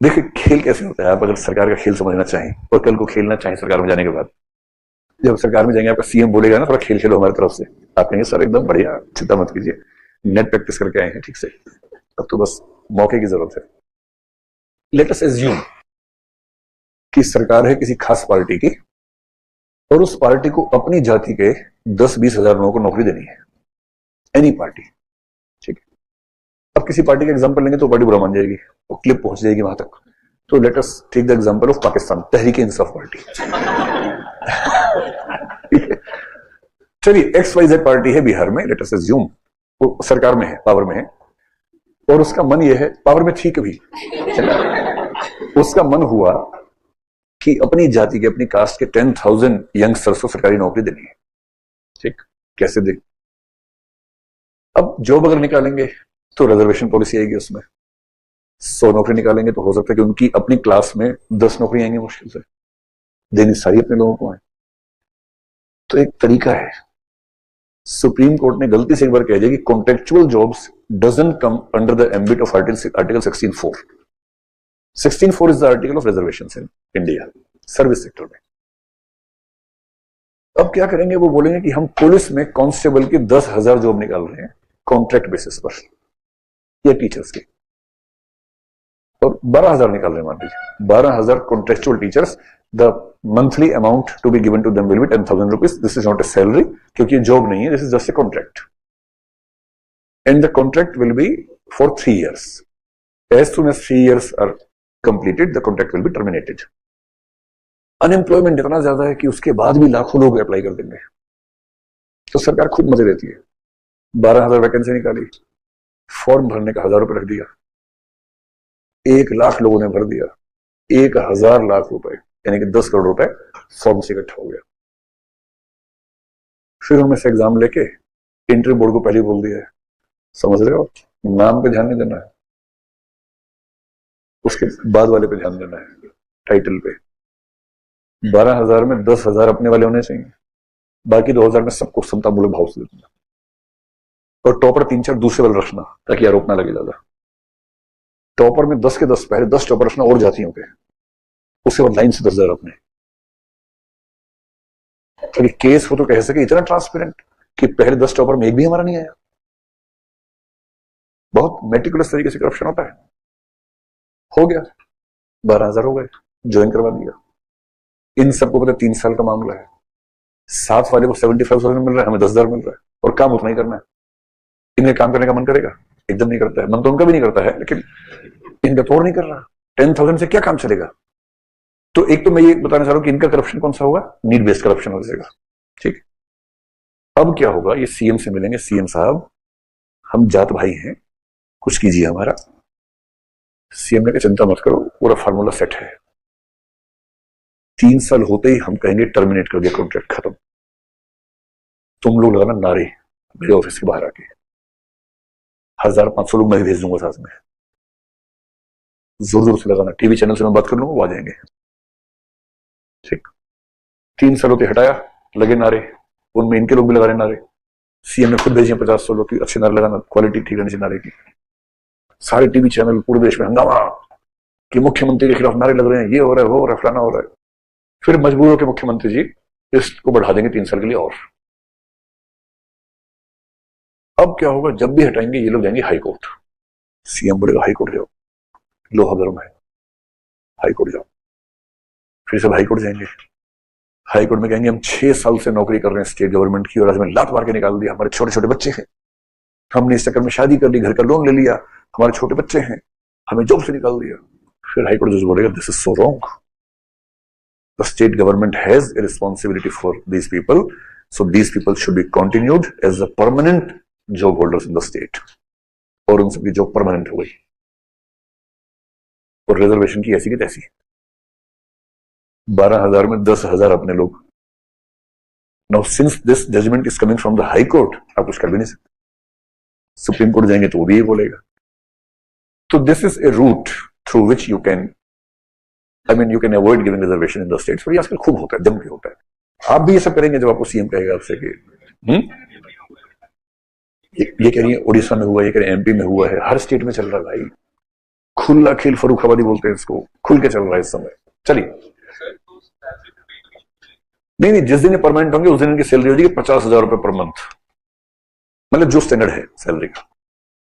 देखिए खेल कैसे होता है, आप अगर सरकार का खेल समझना चाहें और कल को खेलना चाहें सरकार में जाने के बाद, जब सरकार में जाएंगे आपका सीएम बोलेगा ना थोड़ा खेल खेलो हमारी तरफ से, आप कहेंगे सर एकदम बढ़िया, चिंता मत कीजिए, नेट प्रैक्टिस करके आए हैं ठीक से, अब तो बस मौके की जरूरत है। लेट अस एज्यूम कि सरकार है किसी खास पार्टी की और उस पार्टी को अपनी जाति के 10-20 हजार लोगों को नौकरी देनी है, एनी पार्टी, ठीक है। अब किसी पार्टी का एग्जांपल लेंगे तो पार्टी बुरा मान जाएगी, वो क्लिप पहुंच जाएगी वहां तक। तो let us take the example of Pakistan, Tehreek Insaf party. चलिए XYZ पार्टी है बिहार में, लेट अस अज्यूम वो सरकार में है, पावर में है, और उसका मन ये है, पावर में थी कभी, उसका मन हुआ कि अपनी जाति के, अपनी कास्ट के 10,000 यंगस्टर्स को सरकारी नौकरी देनी है, ठीक। कैसे दे? अब जॉब अगर निकालेंगे तो रिजर्वेशन पॉलिसी आएगी, उसमें 100 नौकरी निकालेंगे तो हो सकता है कि उनकी अपनी क्लास में 10 नौकरी आएंगी मुश्किल से, देनी सारी अपने लोगों को है। तो एक तरीका है, सुप्रीम कोर्ट ने गलती से एक बार कह दिया कि contractual jobs doesn't come under the ambit of article 16(4). 16(4) is the article of reservations in India service sector में। अब क्या करेंगे, वो बोलेंगे कि हम पुलिस में कांस्टेबल की 10,000 जॉब निकाल रहे हैं कॉन्ट्रैक्ट बेसिस पर, या टीचर्स की, और 12,000 निकाल रहे हैं, मान लीजिए 12,000 contractual teachers, the monthly amount to be given to them will be 10,000 rupees. This is not a salary, क्योंकि ये जॉब नहीं है, this is just a contract, and the contract will be for 3 years. As soon as 3 years are completed, the contract will be terminated. Unemployment इतना ज्यादा है कि उसके बाद भी लाखों लोग अप्लाई कर देंगे, तो सरकार खुद मजे देती है। 12,000 वैकेंसी निकाली, फॉर्म भरने का 1,000 रुपए रख दिया, 1 लाख लोगों ने भर दिया, 1,000 लाख रुपए यानी कि 10 करोड़ रुपए फॉर्म से इकट्ठा हो गया। फिर उनमें से एग्जाम लेके इंटरव्यू बोर्ड को पहले बोल दिया है, समझ रहे हो, नाम पे ध्यान नहीं देना है, उसके बाद वाले पे ध्यान देना है, टाइटल पे। 12,000 में 10,000 अपने वाले होने चाहिए, बाकी 2,000 में सबको समतामूलक भाव से देना, और टॉपर 3-4 दूसरे वाले रखना ताकि आरोप ना लगे ज्यादा। टॉपर में 10 के 10, पहले 10 टॉपर रखना और जातियों के, उसके बाद लाइन से 10,000 अपने, ताकि केस हो तो कह सके इतना ट्रांसपेरेंट कि पहले 10 टॉपर में एक भी हमारा नहीं आया। बहुत मेटिकुलस तरीके से करप्शन होता है। हो गया, 12,000 हो गए, ज्वाइन करवा दिया। इन सबको पता 3 साल का मामला है, 7 वाले को 75,000 मिल रहा है, हमें 10,000 मिल रहा है, और काम उतना ही करना है। इन्हें काम करने का मन करेगा? एकदम नहीं करता है, मन तो उनका भी नहीं करता है, लेकिन इनका तो और नहीं कर रहा। 10,000 से क्या काम चलेगा? तो एक तो मैं ये बताना चाह रहा हूं कि इनका करप्शन कौन सा होगा, नीड बेस्ड करप्शन हो जाएगा, ठीक। अब क्या होगा, ये सीएम से मिलेंगे, सीएम साहब हम जात भाई हैं, कुछ कीजिए हमारा। सीएम ने कहा चिंता मत करो, पूरा फार्मूला सेट है, 3 साल होते ही हम कहेंगे टर्मिनेट कर दिया कॉन्ट्रैक्ट, खत्म। तुम लोग लगाना नारे मेरे ऑफिस के बाहर आके, 1,500 लोग मैं भेज दूंगा साथ में, जोर जोर से लगाना, टीवी चैनल से मैं बात कर लूंगा, वो आ जाएंगे, ठीक। 3 साल होते हटाया, लगे नारे, उनमें इनके लोग भी लगा रहे नारे, सीएम ने खुद भेजे 50-100 लोग की अच्छे नारे लगाना, क्वालिटी ठीक रहनी चाहिए नारे की। सारे टीवी चैनल पूरे देश में हंगामा कि मुख्यमंत्री के खिलाफ नारे लग रहे हैं, ये हो रहा है, वो हो रहा है, फलाना हो रहा है। फिर मजबूर होकर मुख्यमंत्री जी इसको बढ़ा देंगे 3 साल के लिए और। अब क्या होगा, जब भी हटाएंगे ये लोग जाएंगे हाई कोर्ट, सीएम बोलेगा हाई कोर्ट जाओ, लोहा गर्म है, हाई कोर्ट जाओ। फिर सब हाई कोर्ट जाएंगे, हाई कोर्ट में कहेंगे हम 6 साल से नौकरी कर रहे हैं स्टेट गवर्नमेंट की और आज हमें लात मार के निकाल दिया, हमारे छोटे छोटे बच्चे हैं, हमने इस चक्कर में शादी कर ली, घर का लोन ले लिया, हमारे छोटे बच्चे हैं, हमें जॉब से निकाल दिया। फिर हाई कोर्ट जज बोलेगा this is so wrong, the state government has a responsibility for these people, so these people should be continued as the permanent job holders in the state, और उन सबकी जॉब परमानेंट हो गई, और reservation की ऐसी की तैसी। 12,000 में 10,000 अपने लोग। Now since this judgment is coming from the high court, आप कुछ कर भी नहीं सकते, सुप्रीम कोर्ट जाएंगे तो वो भी ये बोलेगा। तो this is a route through which you can, you can avoid giving reservation in the states. और ये आजकल खूब होता है, जम के होता है। आप भी ये सब करेंगे जब आपको सीएम कहेगा आपसे कि ये कह रही है उड़ीसा में हुआ, ये कह रही है एमपी में हुआ है, हर स्टेट में चल रहा है भाई, खुला खेल फरुखाबादी बोलते हैं इसको, खुल के चल रहा है इस समय। चलिए, नहीं, जिस दिन परमानेंट होंगे उस दिन इनकी सैलरी हो जाएगी 50,000 रुपए पर मंथ, मतलब जो स्टैंडर्ड है सैलरी का।